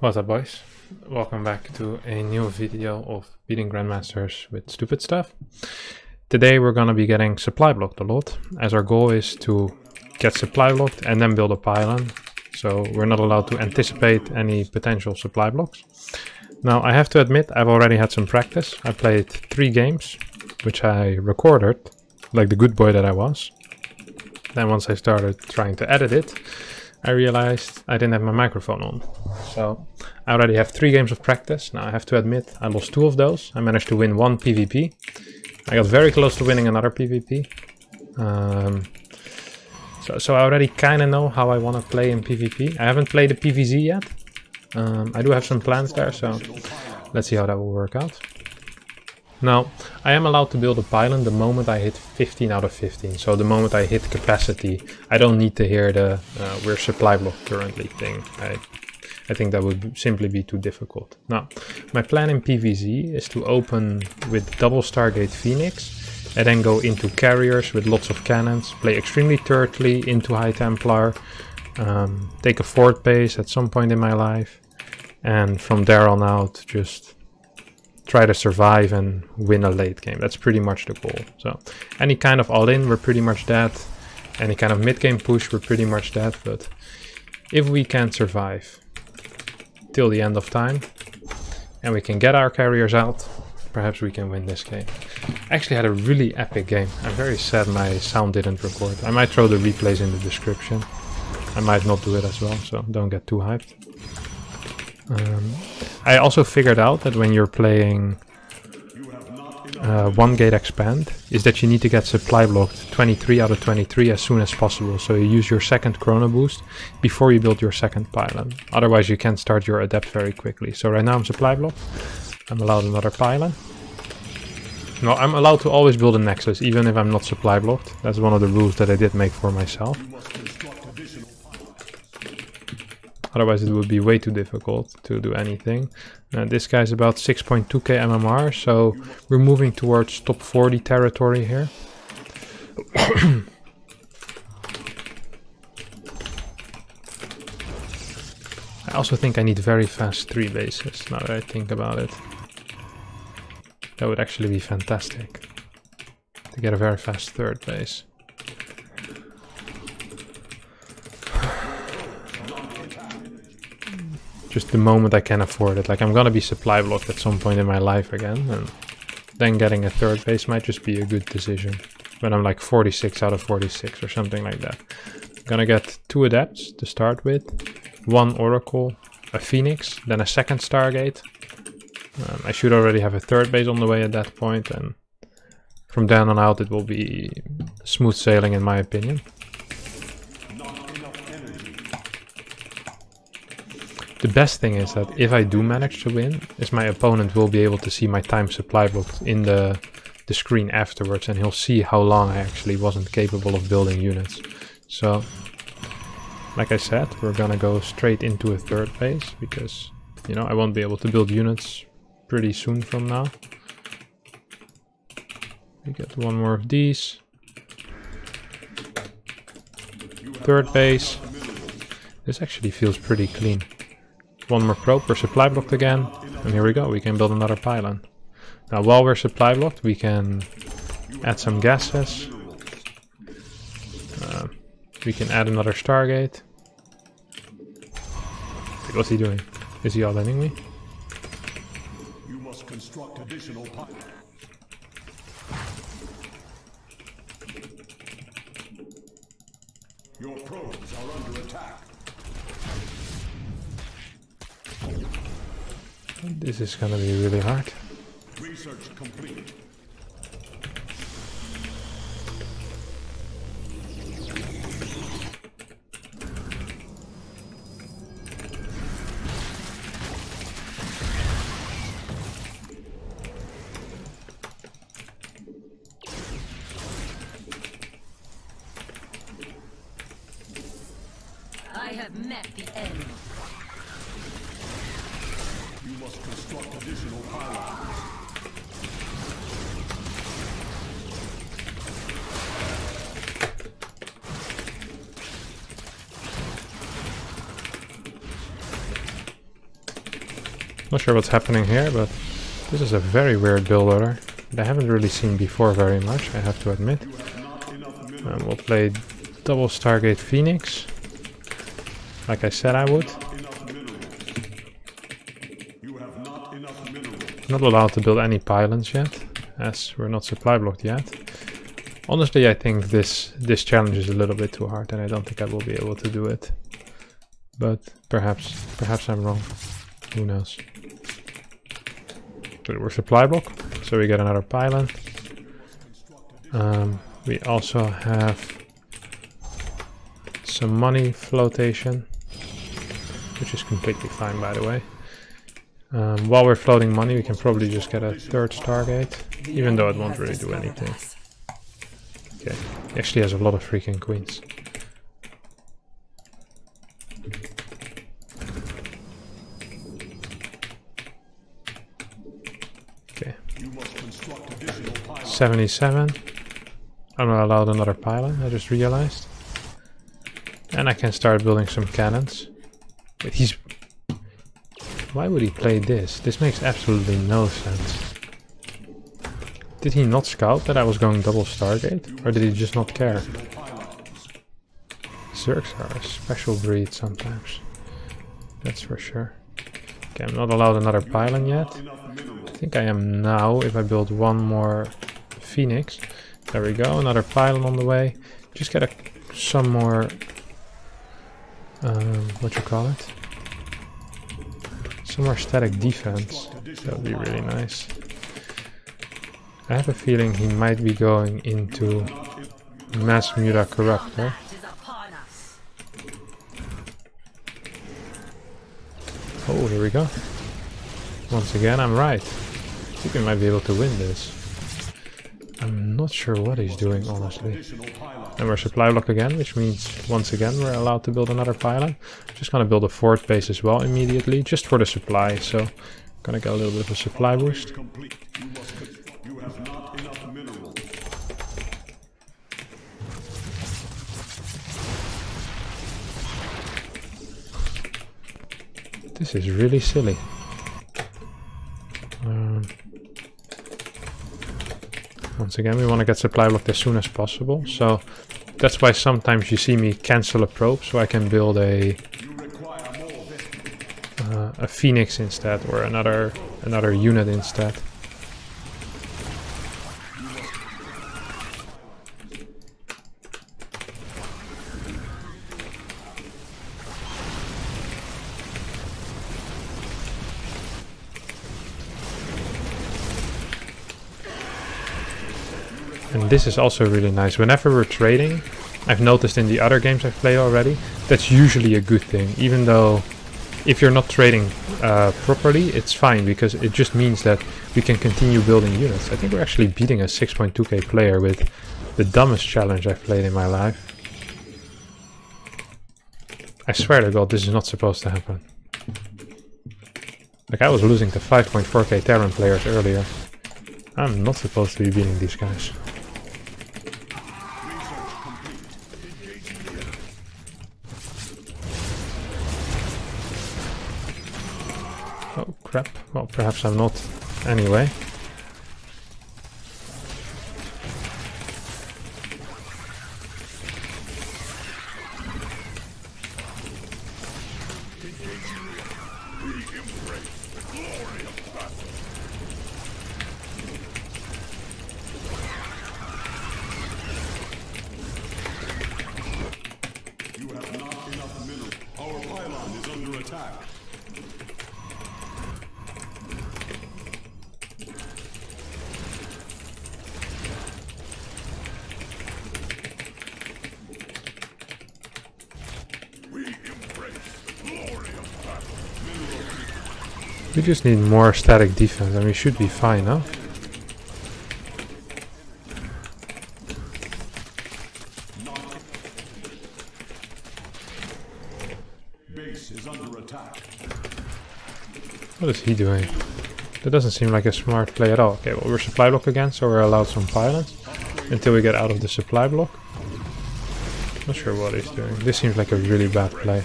What's up, boys? Welcome back to a new video of beating grandmasters with stupid stuff. Today we're gonna be getting supply blocked a lot, as our goal is to get supply blocked and then build a pylon. So we're not allowed to anticipate any potential supply blocks. Now I have to admit I've already had some practice. I played 3 games, which I recorded, like the good boy that I was. Then once I started trying to edit it, I realized I didn't have my microphone on. So I already have 3 games of practice. Now I have to admit I lost 2 of those. I managed to win 1 PvP. I got very close to winning another PvP. So I already kind of know how I want to play in PvP. I haven't played the PvZ yet. I do have some plans there, so let's see how that will work out. Now, I am allowed to build a pylon the moment I hit 15 out of 15. So the moment I hit capacity, I don't need to hear the we're supply blocked currently thing. I think that would simply be too difficult. Now, my plan in PvZ is to open with double Stargate Phoenix and then go into carriers with lots of cannons, play extremely turtly into High Templar, take a fort base at some point in my life, and from there on out just try to survive and win a late game. That's pretty much the goal. So any kind of all-in, we're pretty much dead. Any kind of mid-game push, we're pretty much dead. But if we can survive till the end of time and we can get our carriers out, perhaps we can win this game. I actually had a really epic game. I'm very sad my sound didn't record. I might throw the replays in the description. I might not do it as well, so don't get too hyped. I also figured out that when you're playing 1 gate expand, is that you need to get supply blocked 23 out of 23 as soon as possible. So you use your second chrono boost before you build your second pylon. Otherwise you can't start your adept very quickly. So right now I'm supply blocked. I'm allowed another pylon. No, I'm allowed to always build a nexus, even if I'm not supply blocked. That's one of the rules that I did make for myself. Otherwise it would be way too difficult to do anything. This guy's about 6.2k MMR, so we're moving towards top 40 territory here. I also think I need very fast 3 bases, now that I think about it. That would actually be fantastic, to get a very fast 3rd base. Just the moment I can afford it. Like, I'm gonna be supply blocked at some point in my life again, and then getting a 3rd base might just be a good decision. When I'm like 46 out of 46 or something like that. I'm gonna get 2 adepts to start with, 1 oracle, a phoenix, then a 2nd stargate. I should already have a 3rd base on the way at that point, and from then on out it will be smooth sailing in my opinion. The best thing is that if I do manage to win, is my opponent will be able to see my time supply blocked in the screen afterwards, and he'll see how long I actually wasn't capable of building units. So, like I said, we're gonna go straight into a 3rd base, because, you know, I won't be able to build units pretty soon from now. We get 1 more of these. 3rd base. This actually feels pretty clean. 1 more probe, we're supply blocked again, and here we go, we can build another pylon. Now while we're supply blocked we can add some gases. We can add another stargate. What's he doing? Is he all-inning me? You must construct additional pylons. Your probes are under attack. This is gonna be really hard. Research complete. I have met the end. You must construct additional pylons. Not sure what's happening here, but this is a very weird build order that I haven't really seen before very much, I have to admit. And we'll play double Stargate Phoenix, like I said I would. Not allowed to build any pylons yet, as we're not supply blocked yet. Honestly, I think this challenge is a little bit too hard, and I don't think I will be able to do it. But perhaps I'm wrong. Who knows? But we're supply block, so we get another pylon. We also have some money flotation, which is completely fine, by the way. While we're floating money, we can probably just get a third Stargate, even though it won't really do anything. Okay, he actually has a lot of freaking queens. Okay. 77. I'm not allowed another pylon, I just realized. And I can start building some cannons. But he's... Why would he play this? This makes absolutely no sense. Did he not scout that I was going double Stargate? Or did he just not care? Zergs are a special breed sometimes. That's for sure. Okay, I'm not allowed another pylon yet. I think I am now if I build one more Phoenix. There we go, another pylon on the way. Just get some more... what you call it? Some more static defense. That would be really nice. I have a feeling he might be going into Mass Muta Corruptor. Oh, here we go. Once again, I'm right. I think we might be able to win this. I'm not sure what he's doing, honestly. And we're supply block again, which means once again we're allowed to build another pylon. Just gonna build a fourth base as well immediately, just for the supply, so gonna get a little bit of a supply boost. This is really silly. Once again, we want to get supply blocked as soon as possible, so that's why sometimes you see me cancel a probe, so I can build a Phoenix instead, or another unit instead. And this is also really nice. Whenever we're trading, I've noticed in the other games I've played already, that's usually a good thing. Even though if you're not trading properly, it's fine, because it just means that we can continue building units. I think we're actually beating a 6.2k player with the dumbest challenge I've played in my life. I swear to God, this is not supposed to happen. Like, I was losing to 5.4k Terran players earlier. I'm not supposed to be beating these guys. Oh crap, well perhaps I'm not anyway. You have not enough minerals. Our pylon is under attack. We just need more static defense and we should be fine, huh? Base is under attack. What is he doing? That doesn't seem like a smart play at all. Okay, well we're supply block again, so we're allowed some pylons until we get out of the supply block. Not sure what he's doing. This seems like a really bad play.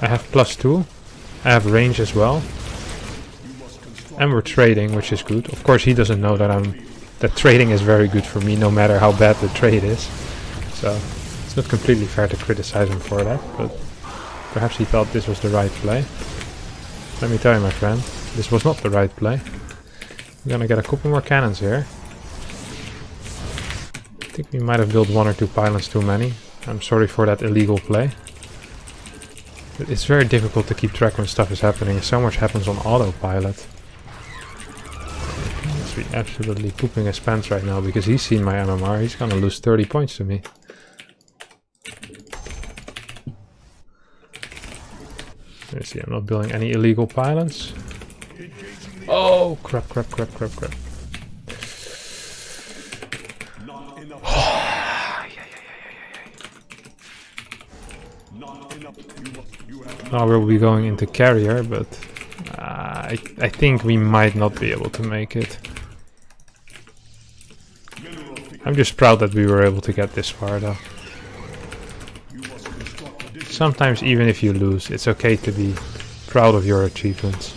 I have +2. I have range as well. And we're trading, which is good. Of course he doesn't know that trading is very good for me, no matter how bad the trade is. So it's not completely fair to criticize him for that, but perhaps he thought this was the right play. Let me tell you, my friend, this was not the right play. We're gonna get a couple more cannons here. I think we might have built 1 or 2 pylons too many. I'm sorry for that illegal play. But it's very difficult to keep track when stuff is happening. So much happens on autopilot. He's be absolutely pooping his pants right now because he's seen my MMR. He's gonna lose 30 points to me. Let me see, I'm not building any illegal pylons. Oh, crap. Now we'll be going into carrier, but I think we might not be able to make it. I'm just proud that we were able to get this far though. Sometimes even if you lose, it's okay to be proud of your achievements.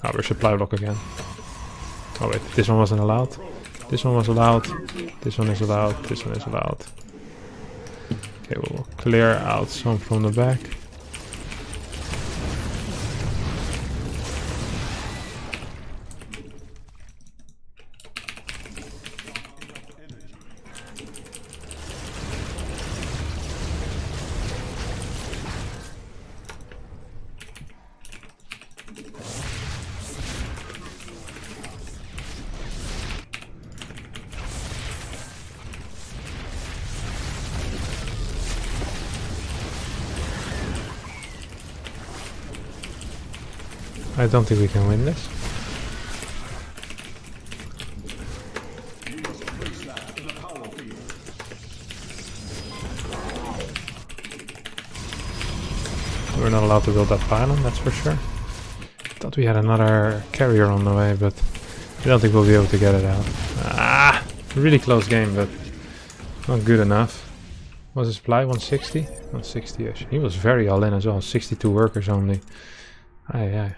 Oh, we're supply block again. Oh wait, this one wasn't allowed. This one was allowed. This one is allowed. This one is allowed. Okay, we'll clear out some from the back. I don't think we can win this. We're not allowed to build that pylon, that's for sure. Thought we had another carrier on the way, but I don't think we'll be able to get it out. Ah, really close game, but not good enough. What was his supply? 160? 160-ish. He was very all in as well. 62 workers only. Aye.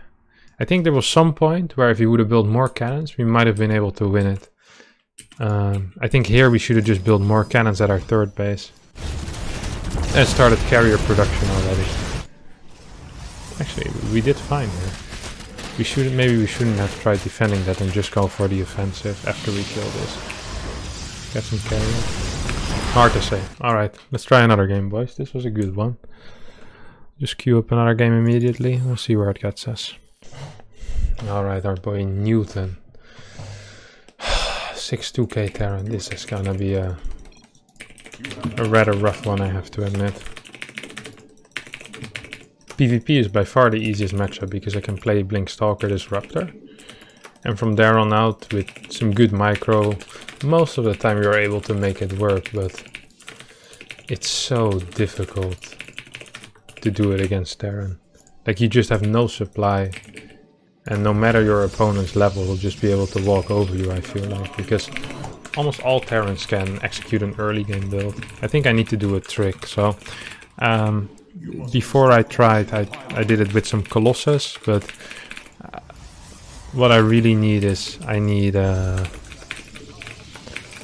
I think there was some point where if he would have built more cannons, we might have been able to win it. I think here we should have just built more cannons at our third base. And started carrier production already. Actually, we did fine here. Maybe we shouldn't have tried defending that and just go for the offensive after we kill this. Get some carrier. Hard to say. Alright, let's try another game, boys. This was a good one. Just queue up another game immediately. We'll see where it gets us. Alright, our boy Newton. 6-2k Terran. This is gonna be a rather rough one, I have to admit. PvP is by far the easiest matchup because I can play Blink Stalker Disruptor. And from there on out, with some good micro, most of the time you're able to make it work, but it's so difficult to do it against Terran. Like, you just have no supply. And no matter your opponent's level, will just be able to walk over you, I feel like. Because almost all Terrans can execute an early game build. I think I need to do a trick. So, before I tried, I did it with some Colossus. But what I really need is, I need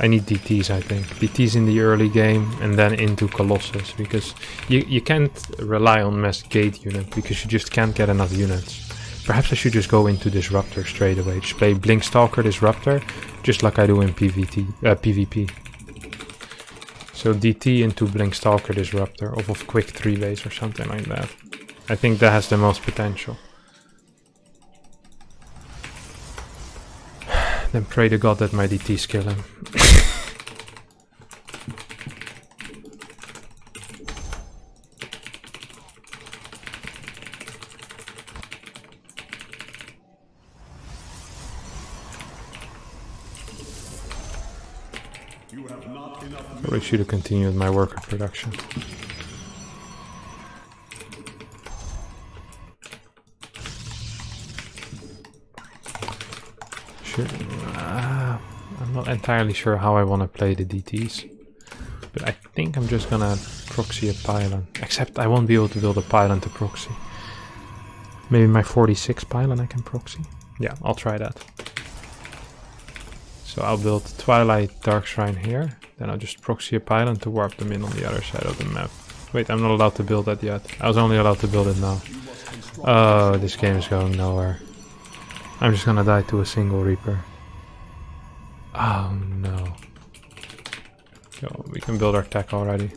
DTs, I think. DTs in the early game and then into Colossus. Because you can't rely on mass gate unit, because you just can't get enough units. Perhaps I should just go into Disruptor straight away. Just play Blink Stalker Disruptor, just like I do in PvP. So DT into Blink Stalker Disruptor, off of quick 3-base or something like that. I think that has the most potential. Then pray to God that my DTs kill him. Probably should have continued my worker production. I'm not entirely sure how I want to play the DTs. But I think I'm just gonna proxy a pylon. Except I won't be able to build a pylon to proxy. Maybe my 46 pylon I can proxy. Yeah, I'll try that. So I'll build Twilight Dark Shrine here. Then I'll just proxy a pylon to warp them in on the other side of the map. Wait, I'm not allowed to build that yet. I was only allowed to build it now. Oh, this game is going nowhere. I'm just gonna die to a single Reaper. Oh no. Yo, we can build our tech already.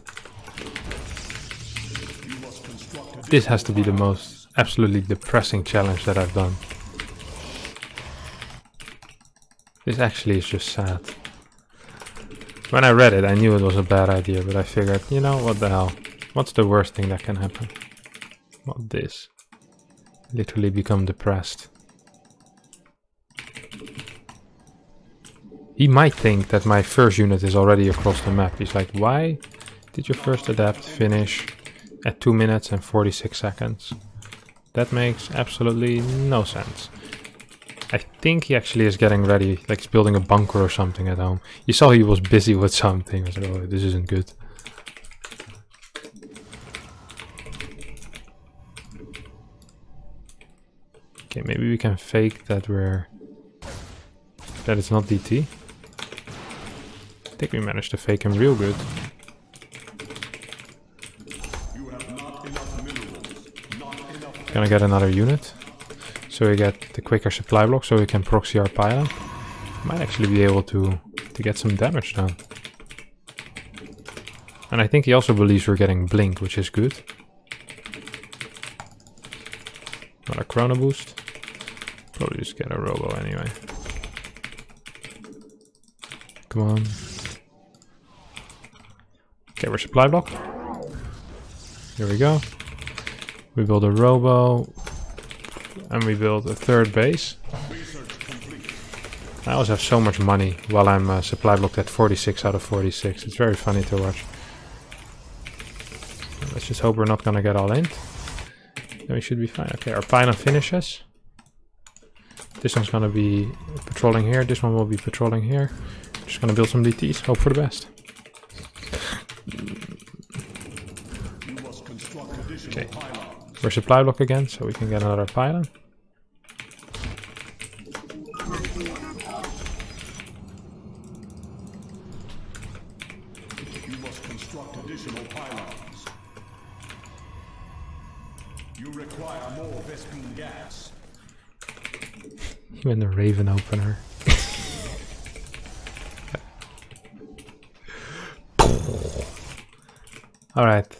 This has to be the most absolutely depressing challenge that I've done. This actually is just sad. When I read it, I knew it was a bad idea, but I figured, you know, what the hell? What's the worst thing that can happen? What this? Literally become depressed. He might think that my first unit is already across the map. He's like, why did your first adapt finish at 2 minutes and 46 seconds? That makes absolutely no sense. I think he actually is getting ready, like he's building a bunker or something at home. You saw he was busy with something. I was like, oh, this isn't good. Okay, maybe we can fake that that it's not DT. I think we managed to fake him real good. Gonna get another unit. So we get the quicker supply block so we can proxy our pylon. Might actually be able to get some damage done. And I think he also believes we're getting blink, which is good. Another chrono boost. Probably just get a robo anyway. Come on. Okay, we're supply block. Here we go. We build a robo. And we build a third base. I also have so much money while I'm supply blocked at 46 out of 46. It's very funny to watch. Let's just hope we're not gonna get all in. Then we should be fine. Okay, our pylon finishes. This one's gonna be patrolling here. This one will be patrolling here. Just gonna build some DTs. Hope for the best. Okay. We're supply block again, so we can get another pylon. You must construct additional pylons. You require more Vespene gas. Even the Raven opener. Alright.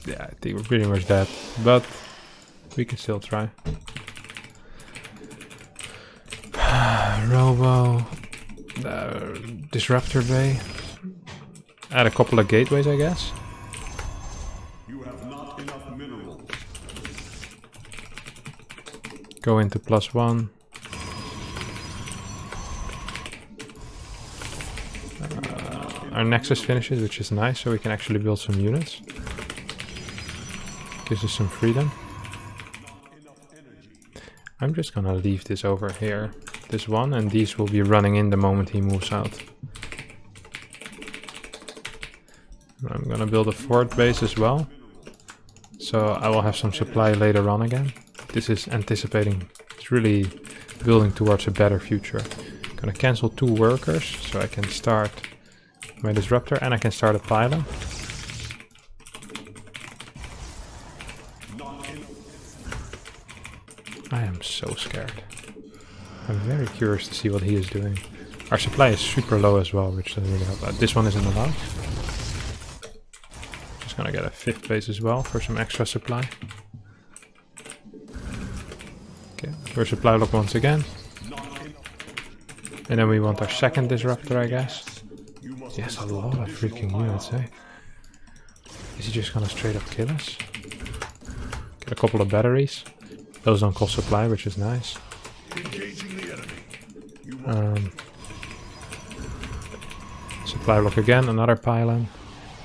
Yeah, I think we're pretty much dead, but we can still try. Robo, Disruptor Bay. Add a couple of gateways, I guess. You have not enough minerals. Go into +1. Our Nexus finishes, which is nice, so we can actually build some units. Gives us some freedom. I'm just gonna leave this over here, this one, and these will be running in the moment he moves out. I'm gonna build a fourth base as well, so I will have some supply later on again. This is anticipating, it's really building towards a better future. Gonna cancel 2 workers, so I can start my disruptor and I can start a pylon. I am so scared. I'm very curious to see what he is doing. Our supply is super low as well, which doesn't really help. This one isn't allowed. Just gonna get a 5th base as well for some extra supply. Okay, we're supply lock once again. And then we want our 2nd disruptor, I guess. He has a lot of freaking units, eh? Is he just gonna straight up kill us? Get a couple of batteries. Those don't cost supply, which is nice. Supply block again, another pylon.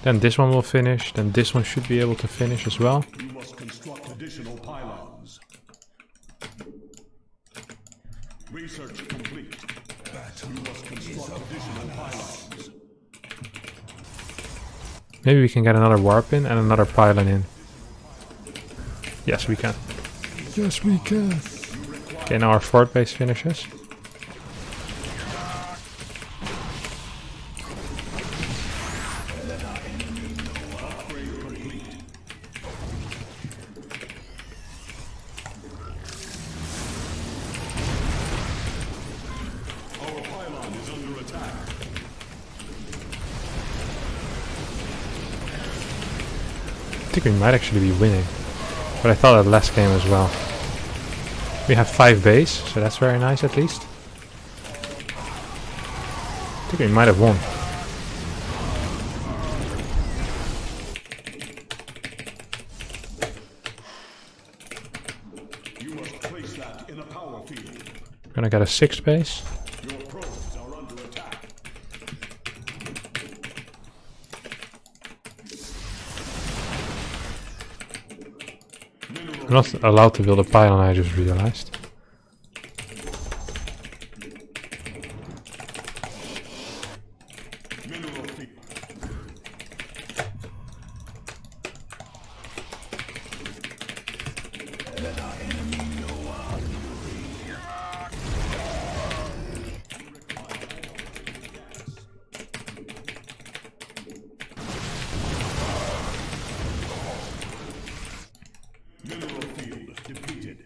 Then this one will finish, then this one should be able to finish as well. You must construct additional pylons. Research complete. You must construct additional pylons. Maybe we can get another warp in and another pylon in. Yes, we can. Yes, we can. Okay, now our fort base finishes. I think we might actually be winning, but I thought that last game as well. We have 5 base, so that's very nice at least. I think we might have won. You must place that in a power field. Gonna get a 6 base. Your probes are under attack. I'm not allowed to build a pylon, I just realized. Mineral field. Mineral field depleted.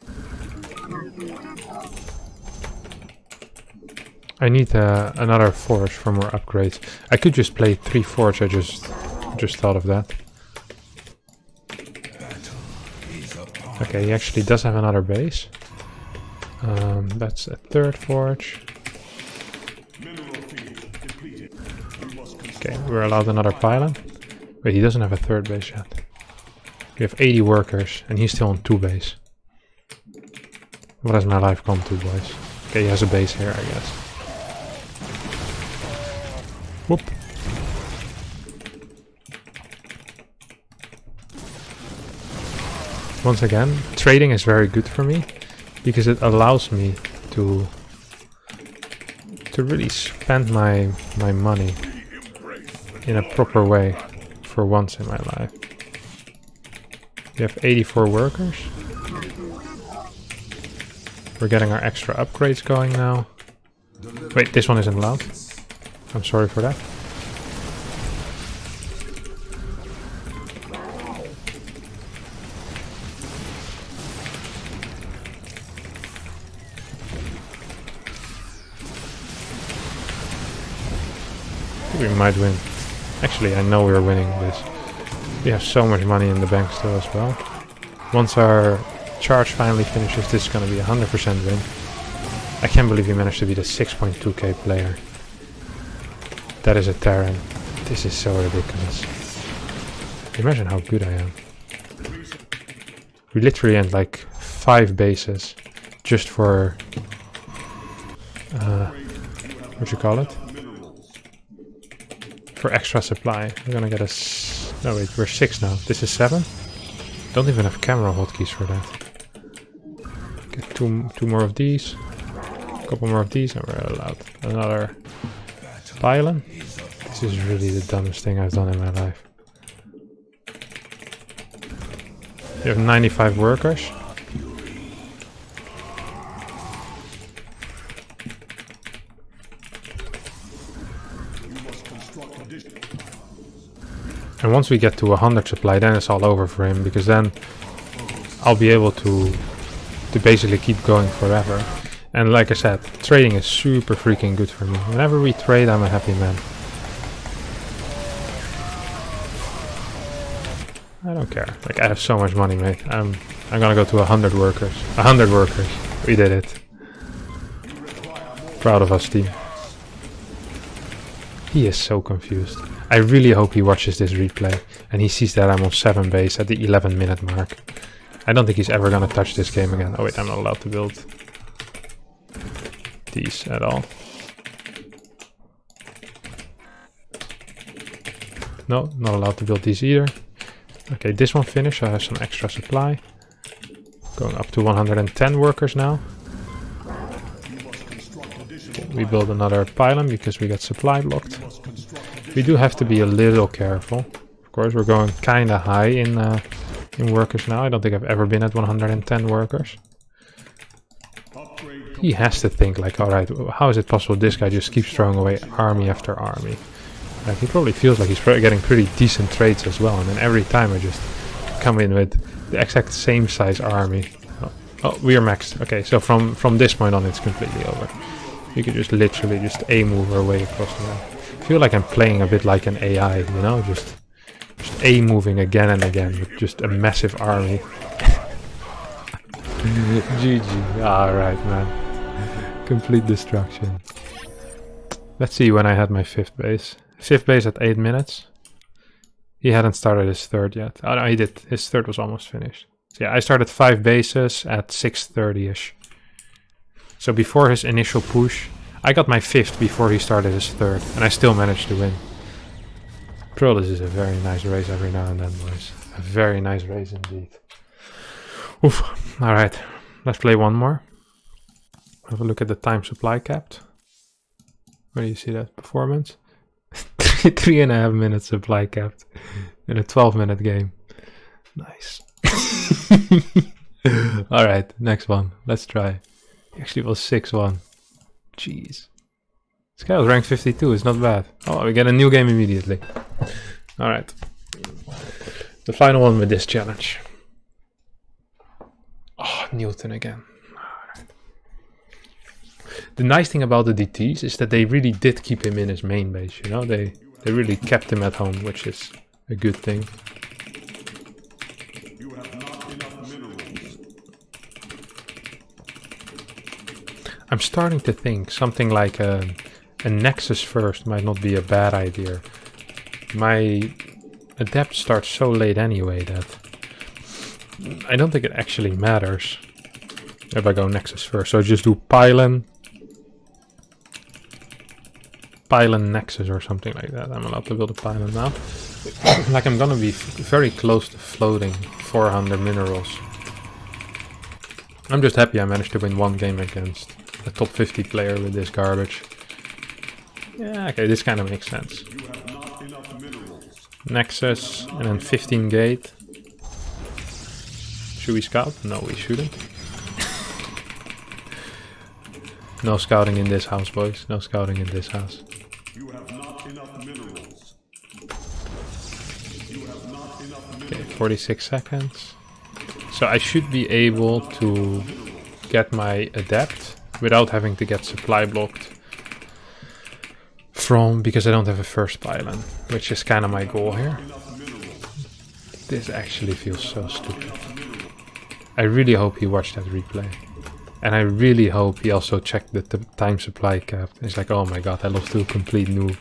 I need another forge for more upgrades. I could just play 3 forge, I just thought of that. Okay, he actually does have another base. That's a 3rd forge. Mineral field depleted. You must Okay, we're allowed another pylon. Wait, he doesn't have a 3rd base yet. We have 80 workers and he's still on 2 base. What has my life come to, boys? Okay, he has a base here, I guess. Whoop. Once again, trading is very good for me because it allows me to really spend my money in a proper way for once in my life. We have 84 workers. We're getting our extra upgrades going now. Wait, this one isn't allowed. I'm sorry for that. I think we might win. Actually, I know we're winning this. We have so much money in the bank still as well. Once our charge finally finishes, this is going to be a 100% win. I can't believe we managed to be the 6.2k player. That is a Terran. This is so ridiculous. Imagine how good I am. We literally end like 5 bases just for what you call it? For extra supply. We're gonna get a no wait, we're 6 now. This is 7. Don't even have camera hotkeys for that. Get two more of these. A couple more of these and we're allowed another pylon. This is really the dumbest thing I've done in my life. We have 95 workers. And once we get to 100 supply, then it's all over for him, because then I'll be able to basically keep going forever. And like I said, trading is super freaking good for me. Whenever we trade, I'm a happy man. I don't care. Like, I have so much money, mate. I'm gonna go to 100 workers. 100 workers. We did it. Proud of us, team. He is so confused. I really hope he watches this replay and he sees that I'm on 7 base at the 11-minute mark. I don't think he's ever gonna touch this game again. Oh wait, I'm not allowed to build these at all. No, not allowed to build these either. Okay, this one finished, so I have some extra supply. Going up to 110 workers now. Okay, we build another pylon because we got supply blocked. We do have to be a little careful. Of course, we're going kinda high in in workers now. I don't think I've ever been at 110 workers. Upgrade He has to think like, alright, how is it possible this guy just keeps throwing away army after army? Like, he probably feels like he's getting pretty decent trades as well, and then every time I just come in with the exact same size army. Oh, we are maxed. Okay, so from this point on it's completely over. You can just literally just A-move our way across the map. I feel like I'm playing a bit like an AI, you know, just A-moving again and again with just a massive army. GG. Alright, man. Complete destruction. Let's see when I had my 5th base. 5th base at 8 minutes. He hadn't started his 3rd yet. Oh no, he did. His 3rd was almost finished. So yeah, I started 5 bases at 6:30ish. So before his initial push, I got my 5th before he started his 3rd, and I still managed to win. Bro, this is a very nice race every now and then, boys. A very nice race indeed. Oof. Alright, let's play one more. Have a look at the time supply capped. Where do you see that? Performance? 3.5 minutes supply capped in a 12-minute game. Nice. Alright, next one. Let's try. He actually was 6-1. Jeez. This guy was ranked 52, it's not bad. Oh, we get a new game immediately. Alright. The final one with this challenge. Oh, Newton again. Alright. The nice thing about the DTs is that they really did keep him in his main base, you know? They really kept him at home, which is a good thing. You have not enough minerals. I'm starting to think something like a Nexus first might not be a bad idea. My Adept starts so late anyway that I don't think it actually matters if I go Nexus first. So just do Pylon Nexus or something like that. I'm allowed to build a Pylon now. Like, I'm gonna be very close to floating 400 minerals. I'm just happy I managed to win one game against a top 50 player with this garbage. Yeah, okay, this kind of makes sense. You have not enough minerals. Nexus and then 15 gate. Should we scout? No, we shouldn't. No scouting in this house, boys. No scouting in this house. You have not enough minerals. You have not enough minerals. Okay, 46 seconds. So I should be able to get my Adept without having to get supply blocked from, because I don't have a first pylon, which is kind of my goal here. This actually feels so stupid. I really hope he watched that replay. And I really hope he also checked the time supply cap. He's like, oh my god, I lost to a complete noob.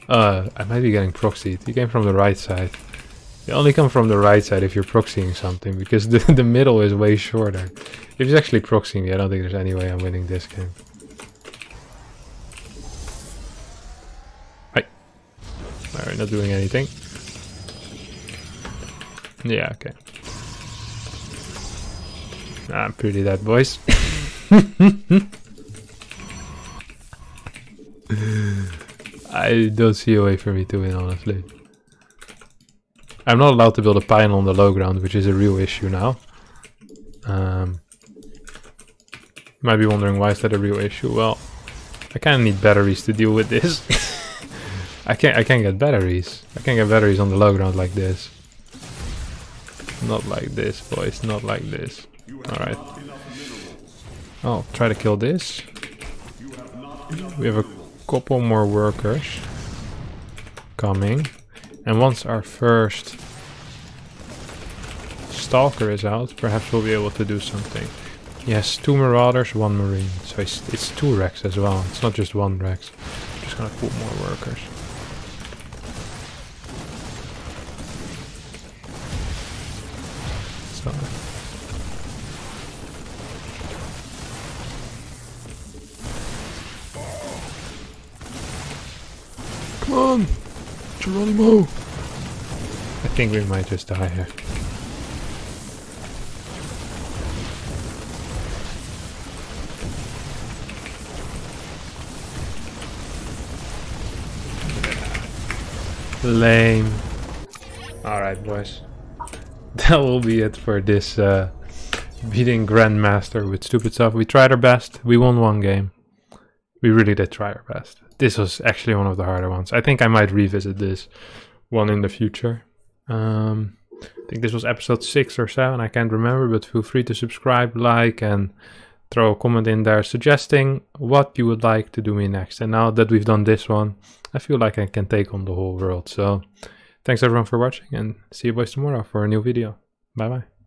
I might be getting proxied. He came from the right side. You only come from the right side if you're proxying something, because the middle is way shorter. If he's actually proxying me, I don't think there's any way I'm winning this game. Hi. Alright, not doing anything. Yeah, okay. I'm pretty dead, boys. I don't see a way for me to win, honestly. I'm not allowed to build a pylon on the low ground, which is a real issue now. You might be wondering, why is that a real issue? Well, I kind of need batteries to deal with this. I can't get batteries. I can't get batteries on the low ground like this. Not like this, boys. Not like this. Alright. I'll try to kill this. We have a couple more workers coming. And once our first Stalker is out, perhaps we'll be able to do something. He has 2 Marauders, 1 Marine. So it's 2 Rex as well. It's not just 1 Rex. I'm just gonna put more workers. So. Come on! Geronimo! I think we might just die here. Lame. Alright, boys. That will be it for this beating Grandmaster with stupid stuff. We tried our best. We won one game. We really did try our best. This was actually one of the harder ones. I think I might revisit this one in the future. I think this was episode 6 or 7. I can't remember, but feel free to subscribe, like, and throw a comment in there suggesting what you would like to do me next. And now that we've done this one, I feel like I can take on the whole world. So thanks everyone for watching, and see you boys tomorrow for a new video. Bye bye.